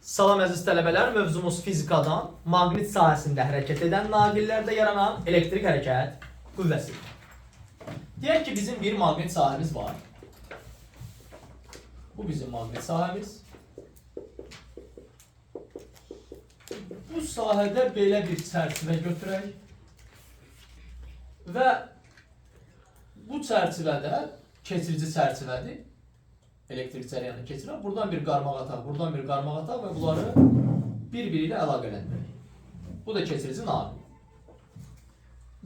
Salam əziz tələbələr, mövzumuz fizikadan maqnit sahəsində hərəkət edən naqillərdə yaranan elektrik hərəkət qüvvəsidir. Deyək ki, bizim bir maqnit sahəmiz var. Bu bizim maqnit sahəmiz. Bu sahədə belə bir çərçivə götürək. Və bu çərçivədə keçirici çərçivədir. Elektrik cərəyanı keçirək. Buradan bir qarmaq ataq, buradan bir qarmaq ataq və bunları bir-biri ilə əlaqələndirək. Bu da keçirici naqil.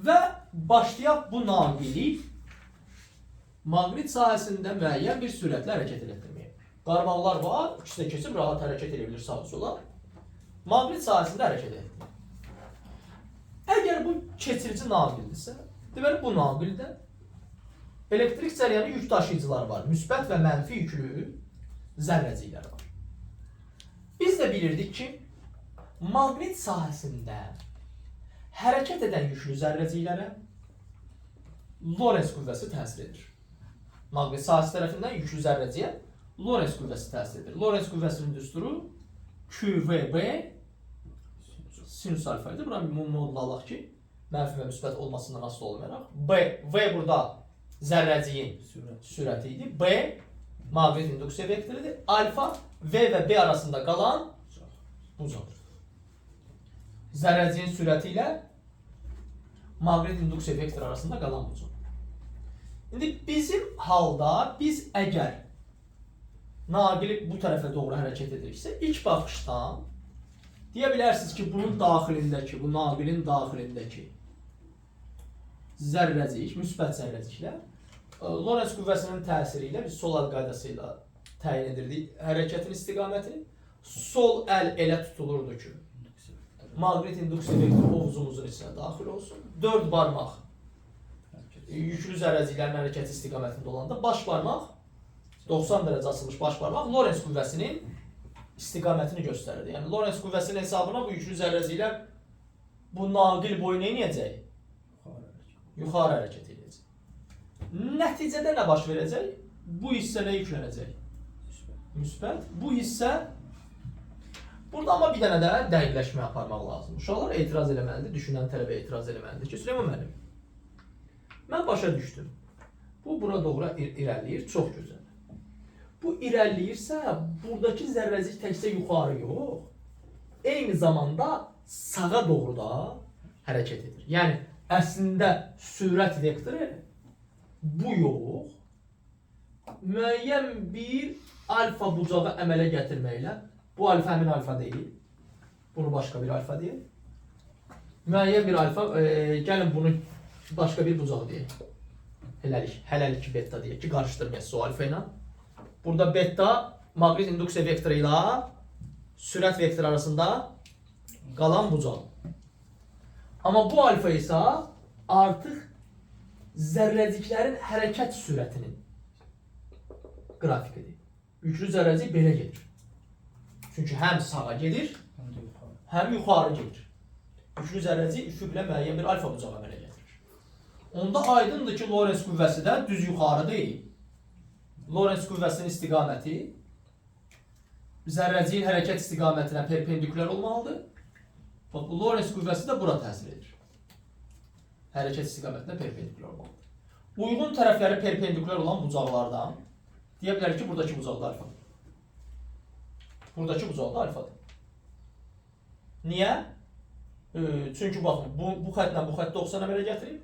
Və başlayaq bu naqili maqnit sahəsində müəyyən bir sürətlə hərəkət etdirməyə. Qarmaqlar var, ikisi də keçib rahat hərəkət edə bilir sağa sola. Maqnit sahəsində hərəkət etdir. Əgər bu keçirici naqildirsə, deməli bu naqildə elektrik cərəyanı yük daşıyıcıları var. Müsbət və mənfi yüklü zərrəciklər var. Biz də bilirdik ki, maqnit sahəsində hərəkət edən yüklü zərrəciklərə Lorentz qüvvəsi təsir edir. Maqnit sahəsi tərəfindən yüklü zərrəciyə Lorentz qüvvəsi təsir edir. Lorentz qüvvəsinin düsturu QVB sinüs alfa idi. Buna bir modla alaq ki, mənfi və müsbət olmasından asılı olmayaraq. V burada zərrəciyin sürəti idi. B maqnit induksiya vektorudur. Alfa V və B arasında qalan bucaqdır. Zərrəciyin sürəti ilə maqnit induksiya vektoru arasında qalan bucaq. İndi bizim halda biz əgər naqili bu tərəfə doğru hərəkət ediriksə, ilk baxışdan deyə bilərsiniz ki, bunun daxilindəki, bu naqilin daxilindəki zərrəcik, müsbət zərrəciklər Lorentz qüvvəsinin təsiri ilə biz sol əl qaydası ilə təyin edirdik hərəkətin istiqamətini. Sol əl elə tutulurdu ki, maqnit induksiya vektoru ovuzumuzun içinə daxil olsun. 4 barmaq yüklü zərrəciklərin hərəkət istiqamətində olanda baş barmaq 90 dərəcə açılmış baş barmaq Lorentz qüvvəsinin istiqamətini göstərirdi. Yəni Lorentz qüvvəsinin hesabına bu yüklü zərrəciklər bu naqil boyu nə edəcək? Yuxarı hərəkət edəcək. Nəticədə nə baş verəcək? Bu hissə nə yüklənəcək? Müsbət. Bu hissə burada amma bir dənə də dəqiqləşmə aparmaq lazım. Uşaqlar etiraz eləməlidir, düşünən tələbə etiraz eləməlidir ki, Süleyman müəllim, mən başa düşdüm. Bu bura doğru irəliləyir, çox gözəl. Bu irəliləyirsə, buradakı zərrəcik təkcə yuxarı yox, eyni zamanda sağa doğru da hərəkət edir. Yəni əslində sürət vektoru bu yox, müəyyən bir alfa bucağı əmələ gətirməklə, bu alfa həmin alfa deyil, bunu başqa bir alfa deyil, müəyyən bir alfa, gəlin bunu başqa bir bucağı deyil, hələlik ki beta deyək ki, qarışdırmayasız o alfa ilə. Burada beta maqnit induksiya vektoru ilə sürət vektoru arasında qalan bucaq. Amma bu alfa isə artıq zərrəciklərin hərəkət sürətinin qrafikidir. Yüklü zərrəcik belə gedir. Çünki həm sağa gedir, həm yuxarı gedir. Yüklü zərrəcik üfüqlə müəyyən bir alfa bucağı əmələ gətirir. Onda aydındır ki, Lorentz qüvvəsi də düz yuxarı deyil. Lorentz qüvvəsinin istiqaməti zərrəciyin hərəkət istiqamətinə perpendikülər olmalıdır. Bax, bu Lorentz qüvvəsi də bura təsir edir. Hərəkət istiqamətinə perpendikülər olmalıdır. Uyğun tərəfləri perpendikülər olan bucaqlardan deyə bilər ki, buradakı bucaq da alfadır. Buradakı bucaq da alfadır. Niyə? Çünki baxın, bu xətlə bu xət 90 əmələ gətirib.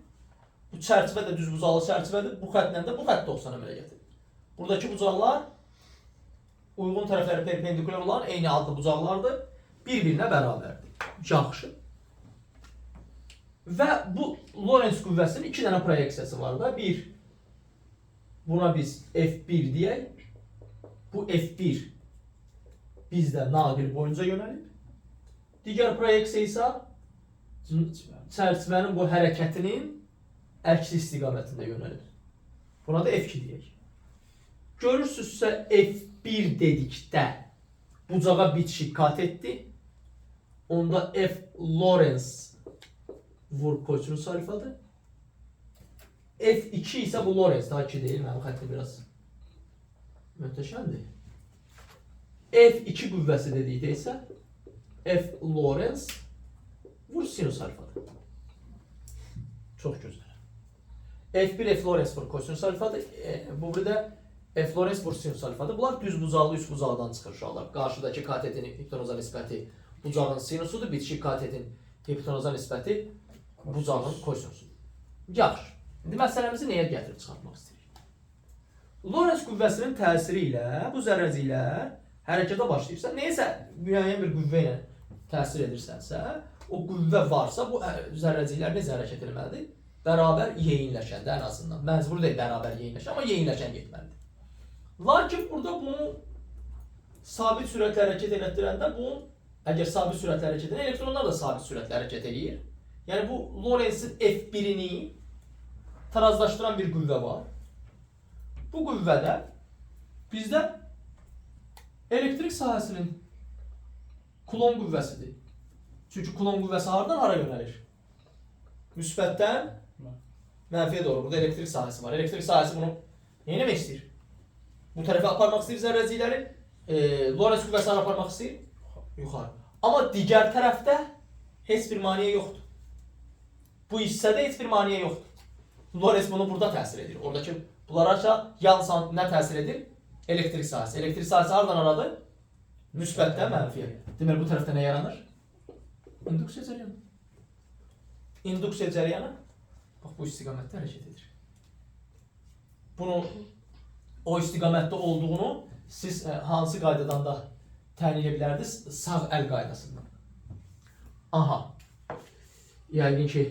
Bu çərçivə də düz bucaqlı çərçivədir. Bu xətlə də bu xət 90 əmələ gətirib. Buradakı bucaqlar uyğun tərəfləri perpendikülər olan eyni adlı bucaqlardır. Bir-birinə bərabərdir. Yaxşı. Və bu Lorentz qüvvəsinin 2 dənə proyeksiyası var da. Bir, buna biz F1 deyək. Bu F1 bizdə naqil boyunca yönəlib. Digər proyeksiya isə çərçivənin bu hərəkətinin əksi istiqamətində yönəlib. Buna da F2 deyək. Görürsünüzsə F1 dedikdə bucağa bitişik kat etdi. Onda F Lorentz vur kosinüs alfadır. F2 ise bu Lorentz daha 2 değil. Mənim xəttim biraz möhtəşəmdir. F2 qüvvəsi dedikdə isə F Lorentz vur sinus alfadır. Çox gözəl. F1 F Lorentz vur kosinus alfadır. Bu burada F Lorentz vur sinus alfadır. Bunlar düz bucaqlı üst bucaqdan çıxır uşaqlar. Qarşıdakı katetin hipotenuza nisbəti bucağın sinusudur. Bitişik katetin hipotenuza nisbəti bucağın kosinusudur. Yaxşı. İndi məsələmizi nəyə gətirib çıxartmaq istəyirik? Lorentz qüvvəsinin təsiri ilə bu zərrəciklər hərəkətə başlayırsa, neysə müəyyən bir qüvvə ilə təsir edirsənsə, o qüvvə varsa bu zərrəciklər necə hərəkət etməlidir? Bərabər yeyinləşəndə ən azından. Məcbur deyil bərabər yeyinləşən, amma yeyinləşən getməlidir. Lakin burada bunu sabit sürətlə hərəkət etdirəndə bunun əgər sabit sürətlə hərəkət edən elektronlar da sabit sürətlə hərəkət edir. Yəni bu Lorentzin F1-ini tarazlaşdıran bir qüvvə var. Bu qüvvədə bizdə elektrik sahəsinin Coulomb qüvvəsidir. Çünki Coulomb qüvvəsi haradan hara yönəlir? Müsbətdən mənfiyə doğru. Burada elektrik sahəsi var. Elektrik sahəsi bunu nə etmək istəyir? Bu tərəfə aparmaq istəyir zərrəcikləri. Lorentz qüvvəsi hara aparmaq istəyir? Yuxarı. Amma digər tərəfdə heç bir maneə yoxdur. Bu hissədə heç bir maneə yoxdur. Lorentz bunu burada təsir edir. Oradakı bunlara yalnız nə təsir edir? Elektrik sahəsi. Elektrik sahəsi haradan aradı? Müsbətdən mənfiyə. Deməli bu tərəfdə nə yaranır? İnduksiya cəryanı. İnduksiya cəryanı bax bu istiqamətdə hərəkət edir. Bunu o istiqamətdə olduğunu siz hansı qaydadan da təyin edə bilərdiniz? Sağ əl qaydasından. Aha. Yəqin ki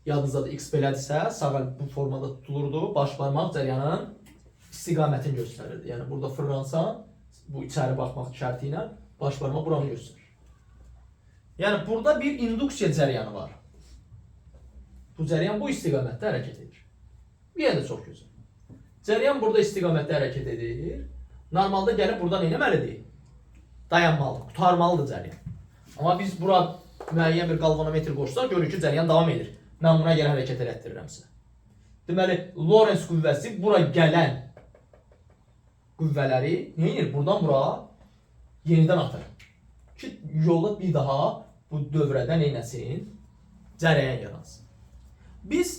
yadınızda da x belədirsə, sağ əl bu formada tutulurdu. Baş barmaq cəryanın istiqamətini göstərirdi. Yəni burada fırlansan, bu içəri baxmaq şərti ilə baş barmaq buranı göstərir. Yəni burada bir induksiya cəryanı var. Bu cəryan bu istiqamətdə hərəkət edir. Yenə də çox gözəl. Cəryan burada istiqamətdə hərəkət edir. Normalda gəlib burada nə etməlidir? Dayanmalıdır, qurtarmalıdır cəryan. Amma biz bura müəyyən bir galvanometr qoşsaq, görürük ki, cəryan davam edir. Mən buna görə hərəkət elətdirirəmsə. Deməli, Lorentz qüvvəsi bura gələn qüvvələri nə edir? Buradan bura yenidən atır. Ki, yola bir daha bu dövrədə nə etsin? Cəryan yaransın. Biz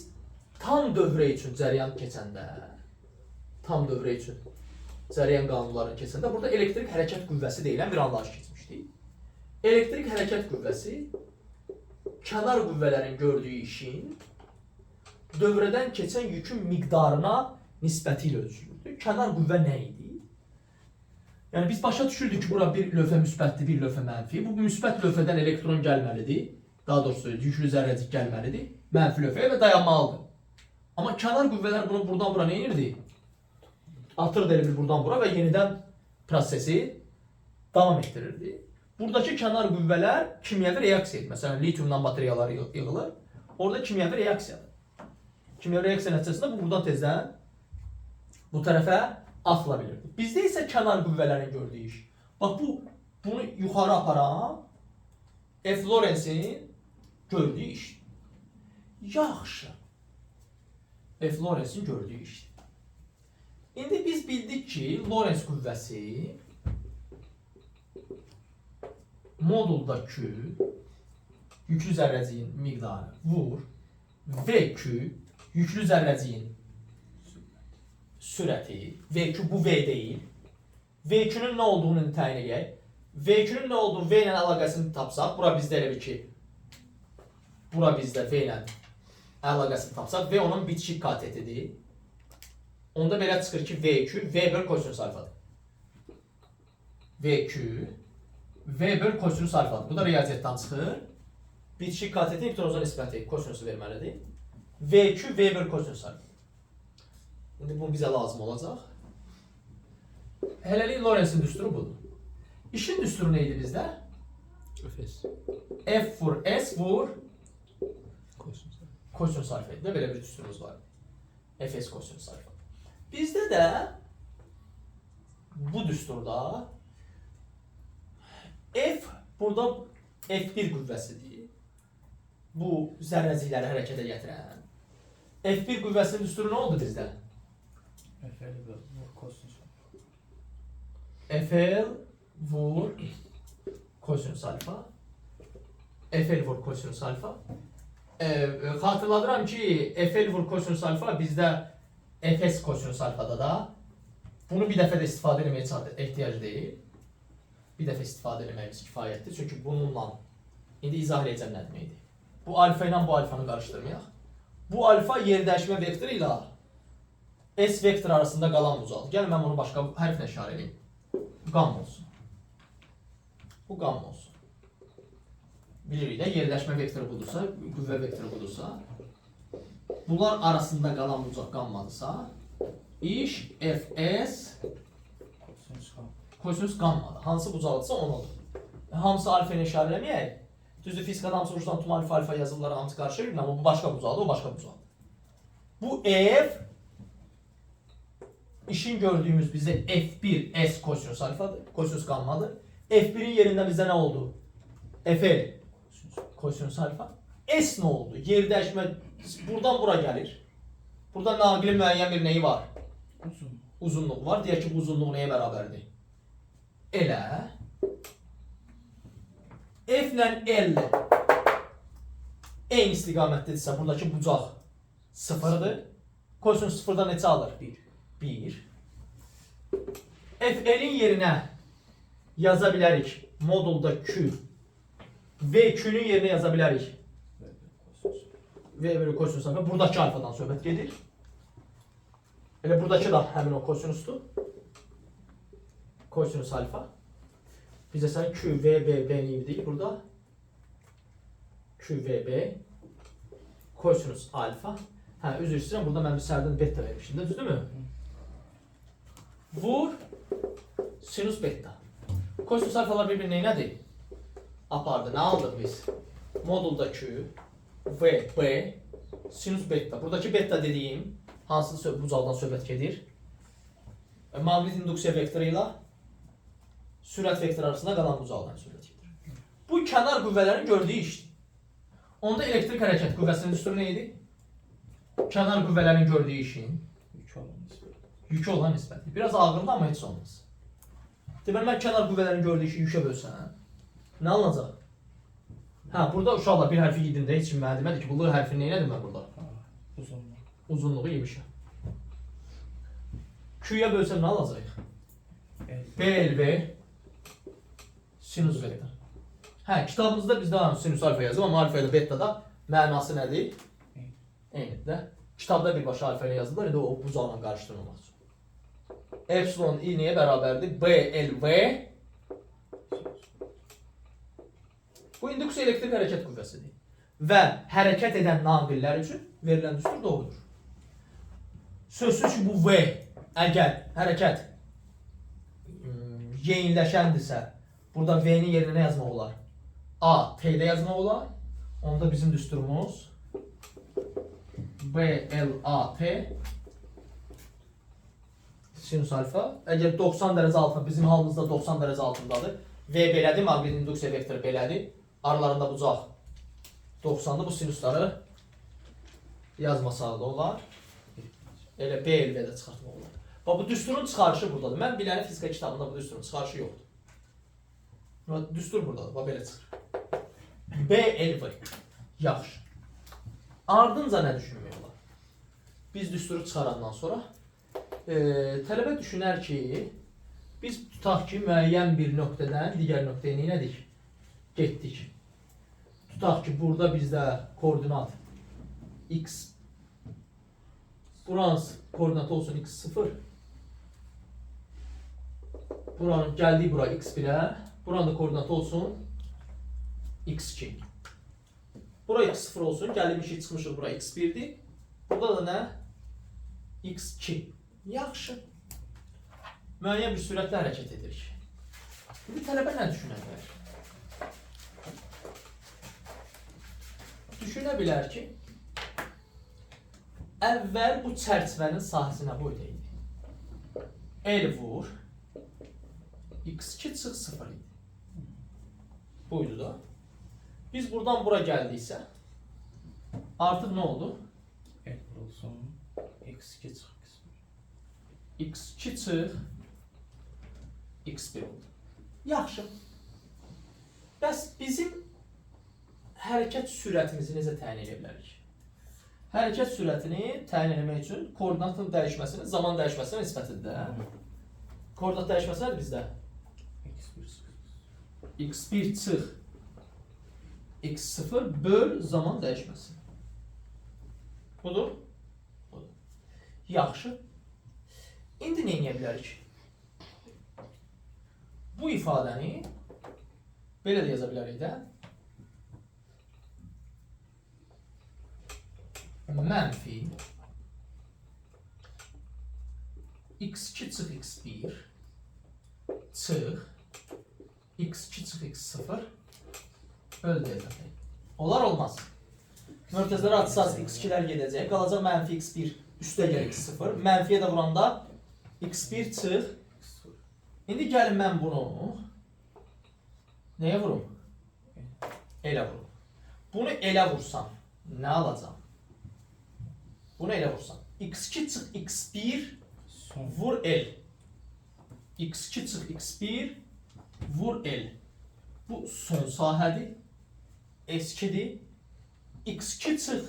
tam dövrə üçün cəryan keçəndə, cəryan qanunlarını keçəndə burada elektrik hərəkət qüvvəsi deyilən bir anlayış keçmişdik. Elektrik hərəkət qüvvəsi kənar qüvvələrin gördüyü işin dövrədən keçən yükün miqdarına nisbəti ilə ölçülürdü. Kənar qüvvə nə idi? Yəni biz başa düşürdük ki, bura bir lövhə müsbətdir, bir lövhə mənfi. Bu müsbət lövhədən elektron gəlməlidir. Daha doğrusu yüklü zərrəcik gəlməlidir. Mənfi lövhəyə və dayanmalıdır. Amma kənar qüvvələr bunu buradan bura nə edirdi? Atırdı elə bir buradan bura və yenidən prosesi davam etdirirdi. Buradakı kənar qüvvələr kimyəvi reaksiya edir. Məsələn, litiumdan bateriyalar yığılır. Orada kimyəvi reaksiyadır. Kimyəvi reaksiya nəticəsində bu buradan tezdən bu tərəfə atıla bilirdi. Bizdə isə kənar qüvvələrin gördüyü iş. Bax bunu yuxarı aparan F Lorentzin gördüyü işdir. Yaxşı. F Lorentzin gördüyü işdir. İndi biz bildik ki, Lorentz qüvvəsi moduldakı yüklü zərrəciyin miqdarı vur VQ yüklü zərrəciyin sürəti VQ bu V deyil. VQ-nün nə olduğunu təyin edək. VQ-nün nə olduğunu V ilə əlaqəsini tapsaq, bura bizdə elə bir ki, bura bizdə V ilə əlaqəsini tapsaq, V onun bitişik katetidir. Onda belə çıxır ki, VQ V böl kosinus alfadır. VQ V böl kosinus alfadır. Bu da riyaziyyatdan çıxır. Bitişik katetin hipotenuza nisbəti kosinusu verməlidir. VQ V böl kosinus alfadır. İndi bu bizə lazım olacaq. Hələlik Lorentzin düsturu budur. İşin düsturu neydi bizdə? F vur S vur kosinus alfa. Belə bir düsturumuz var. Fs kosinus alfa. Bizdə də bu düsturda F burada F1 qüvvəsidir. Bu zərrəcikləri hərəkətə gətirən. F1 qüvvəsinin düsturu nə oldu bizdə? FL vur kosinus. FL vur kosinüs alfa. FL vur kosinüs alfa. Xatırladıram ki FL vur kosinüs alfa bizdə Fs kosinüs alfada da. Bunu bir dəfə də istifadə etməyə ehtiyac deyil. Bir dəfə istifadə etməyimiz kifayətdir. Çünki bununla indi izah edəcəm nə deməkdir. Bu alfa ilə bu alfanı qarışdırmayaq. Bu alfa yerdəyişmə vektoru ilə S vektor arasında qalan bucaqdır. Gəlin mən bunu başqa hərflə işarə edeyim. Qam olsun. Bu qam olsun. Bilirik də yerdəyişmə vektoru budursa, qüvvə vektoru budursa, bunlar arasında qalan bucaq qammadısa, iş Fs kosinüs qammadır. Hansı bucaqdırsa onudur. Hamısı alfa ilə işarə eləməyək. Düzdür, fizikada hamısı uçdan tüm alfa yazılımları hamısı qarışır, amma bu başqa bucaqdır, o başqa bucaqdır. Bu F işin gördüyümüz bizdə F1 S kosinüs alfadır, kosinüs qammadır. F1'in yerində bizdə nə oldu? Fl kosinüs alfa. S nə oldu? Yer dəyişmə buradan bura gəlir. Burada naqilin müəyyən bir neyi var? Uzunluğu var. Deyək ki, bu uzunluq nəyə bərabərdir? Elə F ilə L eyni istiqamətdədirsə, buradakı bucaq sıfırdır. Kosinüs sıfırdan neçə alır? 1. F'in yerinə yaza bilərik modulda Q. V2'nün yerine yazabiliriz. V bölü kosinüs alfa. Buradaki alfadan söhbət gedir. Elə buradaki da həmin o kosinüsdür. Kosinüs alfa. Bizə sən QVB neyim deyil burada. QVB kosinüs alfa. Hə, üzr istəyirəm. Burada mən bir sərdən beta vermişim də, düzdürmü? Vur sinüs beta. Kosinüs alfalar bir-birinə nədir? Apardı. Nə aldıq biz? Modulda Q, V, B, sinüs beta. Buradaki beta dediyim hansı bucaqdan söhbət gedir? Maqnit induksiya vektoru ilə sürət vektoru arasında qalan bucaqdan söhbət gedir. Bu kənar qüvvələrin gördüyü işdir. Onda elektrik hərəkət qüvvəsinin düsturu nə idi? Kənar qüvvələrin gördüyü işin yükü olan nisbəti. Biraz ağırdı, amma heç olmaz. Deməli, mən kənar qüvvələrin gördüyü işi yükə bölsəm, nə alınacaq? Hə, burada uşaqlar bir hərfi yedimdə heç kim mənə demədi ki, bu hərfi nə elədim mən burada? Uzunluğu yemişəm. Q'ya bölsəm nə alacaq? BLV sinüs beta. Hə, kitabımızda bizdə sinüs alfa yazıb, amma alfa ilə beta da mənası nədir? Eynidir də. Kitabda birbaşa alfa ilə yazılır, indi o bucaqla qarışdırmamaq üçün. Epsilon i nəyə bərabərdir? BLV. Bu induksiya elektrik hərəkət qüvvəsidir. Və hərəkət edən naqillər üçün verilən düstur doğrudur. Sözsüz ki, bu V əgər hərəkət yeyinləşəndirsə, burada V-nin yerinə nə yazmaq olar? A, T-də yazmaq olar. Onda bizim düsturumuz BLAT sinüs alfa. Əgər 90 dərəcə alfa, bizim halımızda 90 dərəcə altındadır. V belədir, maqnit induksiya vektoru belədir. Aralarında bucaq 90'dır. Bu sinüsləri yazmasaq da olar. Elə BLV-də çıxartmaq olar. Bax, bu düsturun çıxarışı buradadır. Mən biləni fizika kitabında bu düsturun çıxarışı yoxdur. Düstur buradadır. Bax, belə çıxır. BLV. Yaxşı. Ardınca nə düşünmək olar? Biz düsturu çıxarandan sonra tələbə düşünər ki, biz tutaq ki, müəyyən bir nöqtədən digər nöqtəyə neynədik? Getdik. Tutaq ki, burada bizdə koordinat x, buranın koordinatı olsun x0, buranın gəldiyi bura x1'ə, buranın da koordinatı olsun x2. Bura x0 olsun, gəlmişik, çıxmışıq bura x1'dir. Burada da nə? x2. Yaxşı. Müəyyən bir sürətlə hərəkət edirik. İndi tələbə nə düşünə bilər? Düşünə bilər ki, əvvəl bu çərçivənin sahəsinə boyda idi. L vur, x2 çıx 0 idi. Buydu da. Biz buradan bura gəldiksə, artıq nə oldu? L olsun, x2 çıx x2 çıx x1 oldu. Yaxşı. Bəs bizim hərəkət sürətimizi necə təyin edə bilərik? Hərəkət sürətini təyin etmək üçün koordinatın dəyişməsinin zaman dəyişməsinə nisbətidir. Koordinat dəyişməsi nədir bizdə? x1 çıx x0 böl zaman dəyişməsi. Budur? Budur. Yaxşı. İndi nə edə bilərik? Bu ifadəni belə də yaza bilərik də. Mənfi x2 çıx x1 çıx x2 çıx x0 böl delta t. Olar olmaz. Mörtəzələr atsaz x2'lər gedəcək. Qalacaq mənfi x1 üstə gəl x0. Mənfiyə də vuranda x1 çıx. İndi gəlin mən bunu nəyə vurum? Elə vurum. Bunu elə vursam nə alacam? Bunu elə vursam. x2 çıx x1 vur L. x2 çıx x1 vur L. Bu son sahədir. S2'dir. x2 çıx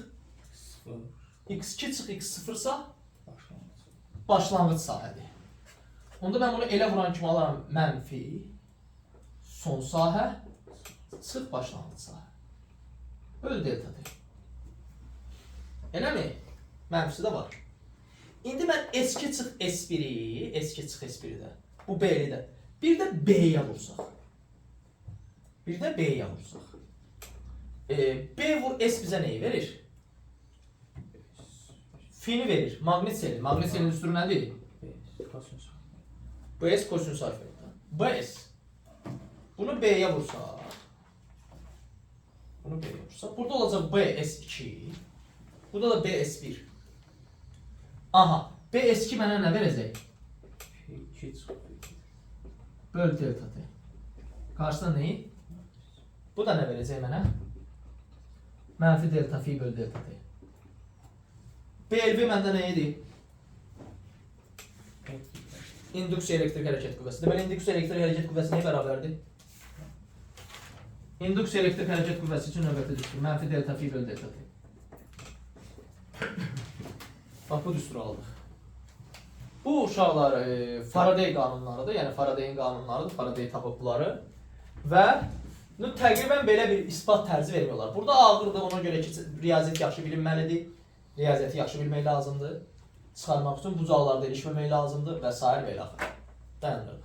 x2 çıx x0 sa başlanğıc sahədir. Onda mən bunu elə vuran kimi alaram mənfi son sahə çıx başlanğıc sahə. Böl delta t. Eləmi? Mənfisi də var. İndi mən S2 çıx S1'i, S2 çıx S1'i də, bu B'li də, bir də B'yə vursaq. Bir də B'yə vursaq. B vur S bizə neyi verir? Fini verir. Maqnit seli. Maqnit selinin üstürü nədir? BS kosinus alfa. BS. Bunu B'yə vursaq. Bunu B'yə vursaq. Burada olacaq BS2. Burada da BS1. Aha. BS2 mənə nə verəcək? Böl delta t. Qarşısında neyi? Bu da nə verəcək mənə? Mənfi delta fi böl delta t. BLV məndə nə idi? İnduksiya elektrik hərəkət qüvvəsi. Deməli, induksiya elektrik hərəkət qüvvəsi nəyə bərabərdir? İnduksiya elektrik hərəkət qüvvəsi üçün növbəti düstur. Mənfi delta fi böl delta t. Bax, bu düsturu aldıq. Bu uşaqlar Faraday qanunlarıdır, yəni Faradayın qanunlarıdır, Faraday tapıb bunları. Və təqribən belə bir isbat tərzi vermiyorlar. Burada ağırdır, ona görə ki, riyaziyyət yaxşı bilinməlidir, riyaziyyəti yaxşı bilmək lazımdır, çıxarmaq üçün bucaqlarda ilişməmək lazımdır və s. və ilə axır. Dayanırıq.